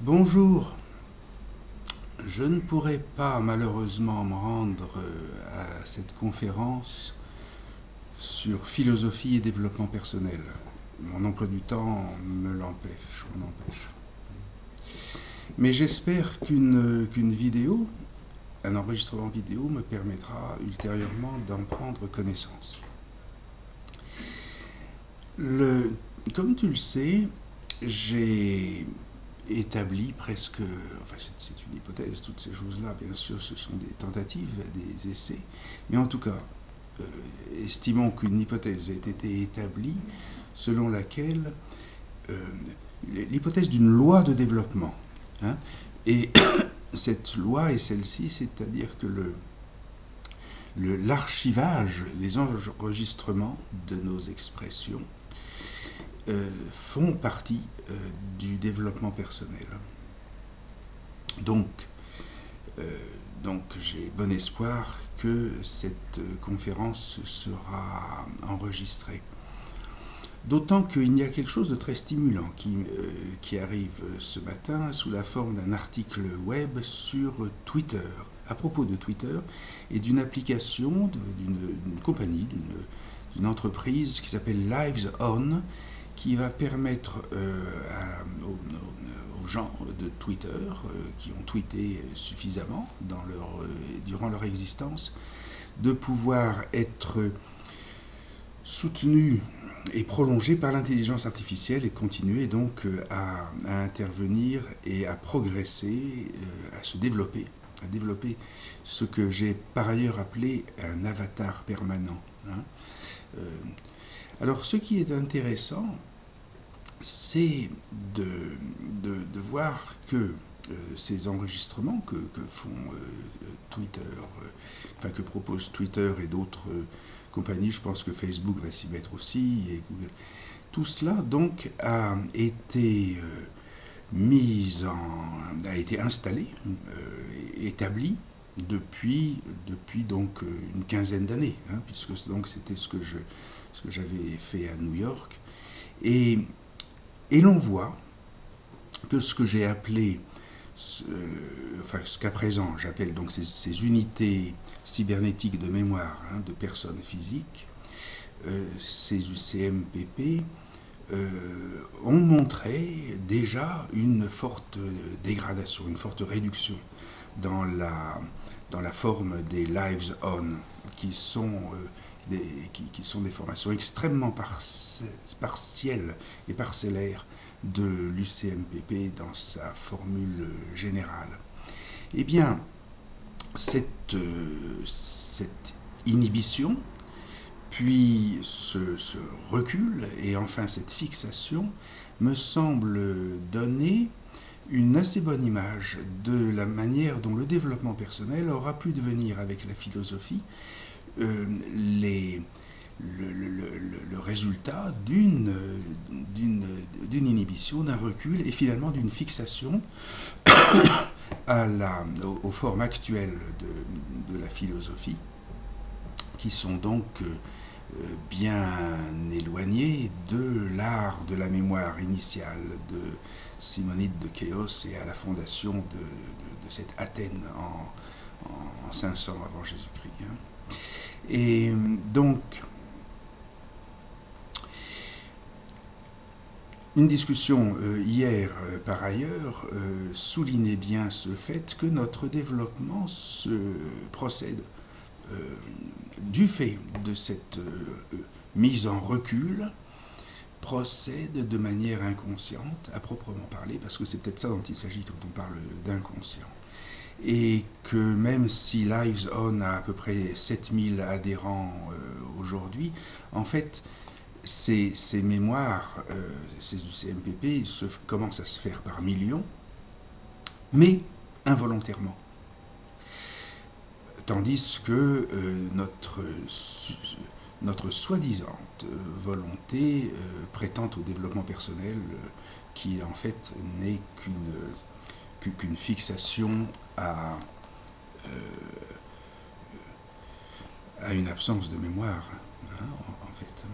Bonjour, je ne pourrai pas malheureusement me rendre à cette conférence sur philosophie et développement personnel. Mon emploi du temps m'en empêche. Mais j'espère qu'une vidéo, un enregistrement vidéo me permettra ultérieurement d'en prendre connaissance. Comme tu le sais, j'ai établi presque, enfin c'est une hypothèse, toutes ces choses-là, bien sûr, ce sont des tentatives, des essais, mais en tout cas, estimons qu'une hypothèse ait été établie selon laquelle l'hypothèse d'une loi de développement, hein, et cette loi est celle-ci, c'est-à-dire que l'archivage, les enregistrements de nos expressions font partie du développement personnel. Donc j'ai bon espoir que cette conférence sera enregistrée. D'autant qu'il y a quelque chose de très stimulant qui arrive ce matin sous la forme d'un article web sur Twitter, à propos de Twitter et d'une application d'une compagnie, d'une entreprise qui s'appelle Lives On, qui va permettre aux gens de Twitter qui ont tweeté suffisamment durant leur existence de pouvoir être soutenus et prolongés par l'intelligence artificielle et continuer donc à intervenir et à progresser, à se développer, à développer ce que j'ai par ailleurs appelé un avatar permanent. Hein. Alors ce qui est intéressant, c'est de voir que ces enregistrements que font Twitter, enfin que propose Twitter et d'autres compagnies, je pense que Facebook va s'y mettre aussi, et Google, tout cela donc a été a été installé, établi depuis donc une quinzaine d'années, hein, puisque donc c'était ce que j'avais fait à New York, et l'on voit que ce que j'ai appelé, enfin ce qu'à présent j'appelle donc ces unités cybernétiques de mémoire, hein, de personnes physiques, ces UCMPP, ont montré déjà une forte dégradation, une forte réduction dans la forme des Lives On, qui sont des formations extrêmement partielles et parcellaires de l'UCMPP dans sa formule générale. Eh bien, cette inhibition, puis ce recul, et enfin cette fixation, me semble donner une assez bonne image de la manière dont le développement personnel aura pu devenir avec la philosophie le résultat d'une inhibition, d'un recul et finalement d'une fixation aux formes actuelles de la philosophie, qui sont donc bien éloignées de l'art de la mémoire initiale de Simonide de Chéos et à la fondation de cette Athènes en 500 avant Jésus-Christ. Hein. Et donc, une discussion hier, par ailleurs, soulignait bien ce fait que notre développement procède du fait de cette mise en recul, procède de manière inconsciente, à proprement parler, parce que c'est peut-être ça dont il s'agit quand on parle d'inconscient. Et que même si Lives On a à peu près 7000 adhérents aujourd'hui, en fait, ces mémoires, ces UCMPP, commencent à se faire par millions, mais involontairement. Tandis que notre soi-disant volonté prétend au développement personnel qui en fait n'est qu'une fixation à une absence de mémoire, hein, en fait.